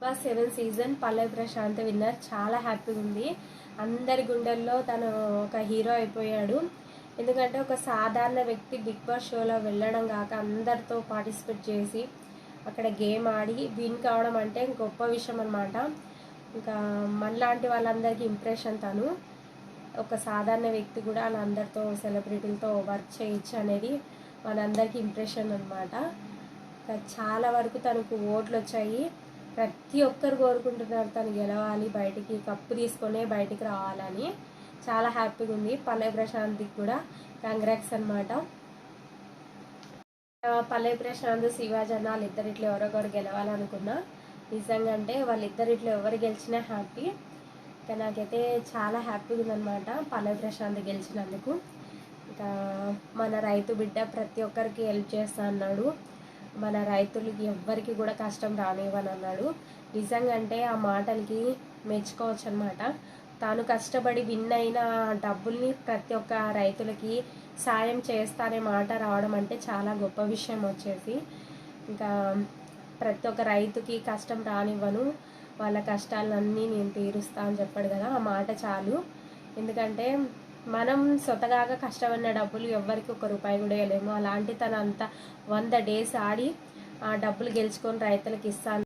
7 season పల్లవి Prashanth winner. చాలా హ్యాపీగా ఉంది. అందరి గుండెల్లో తను ఒక హీరో అయిపోయాడు. ఎందుకంటే ఒక సాధారణ వ్యక్తి బిగ్ బాస్ షోలో వెళ్ళడం కాక అందరితో పార్టిసిపేట్ చేసి అక్కడ గేమ్ ఆడి విన్ కావడం అంటే గొప్ప విషయం అన్నమాట. ఇంకా మనలాంటి వాళ్ళందరికీ ఇంప్రెషన్. తను ఒక సాధారణ వ్యక్తి కూడా అలా అందరితో సెలబ్రిటీలతో వర్క్ చేయొచ్చు అనేది మనందరికీ ఇంప్రెషన్ అనమాట. చాలా వరకు తనకు ఓట్లు వచ్చాయి. ప్రతి ఒక్కరు కోరుకుంటున్నారు తను గెలవాలి, బయటికి కప్పు తీసుకొనే బయటికి రావాలని. చాలా హ్యాపీగా ఉంది. పల్లవి ప్రశాంత్కి కూడా కంగ్రాట్స్ అనమాట. పల్లవి ప్రశాంత్, శివాజన్న వాళ్ళిద్దరిట్లో ఎవరొకరు గెలవాలనుకున్నా. నిజంగా అంటే వాళ్ళిద్దరిట్లో ఎవరు గెలిచినా హ్యాపీ. ఇంకా నాకైతే చాలా హ్యాపీగా ఉందన్నమాట పల్లవి ప్రశాంత్ గెలిచినందుకు. ఇంకా మన రైతు బిడ్డ ప్రతి ఒక్కరికి హెల్ప్ చేస్తా అన్నాడు. మన రైతులకి ఎవ్వరికి కూడా కష్టం రానివ్వని అన్నాడు. నిజంగా అంటే ఆ మాటలకి మెచ్చుకోవచ్చు అనమాట. తాను కష్టపడి విన్ అయిన డబ్బుల్ని ప్రతి ఒక్క రైతులకి సాయం చేస్తానే మాట రావడం అంటే చాలా గొప్ప విషయం వచ్చేసి. ఇంకా ప్రతి ఒక్క రైతుకి కష్టం రానివ్వను, వాళ్ళ కష్టాలన్నీ నేను తీరుస్తా అని చెప్పాడు కదా, ఆ మాట చాలు. ఎందుకంటే మనం స్వతహాగా కష్టపడిన డబ్బులు ఎవ్వరికి ₹1 కూడా వేయలేము. అలాంటి తను అంత 100 డేస్ ఆడి ఆ డబ్బులు గెలుచుకొని రైతులకు ఇస్తాను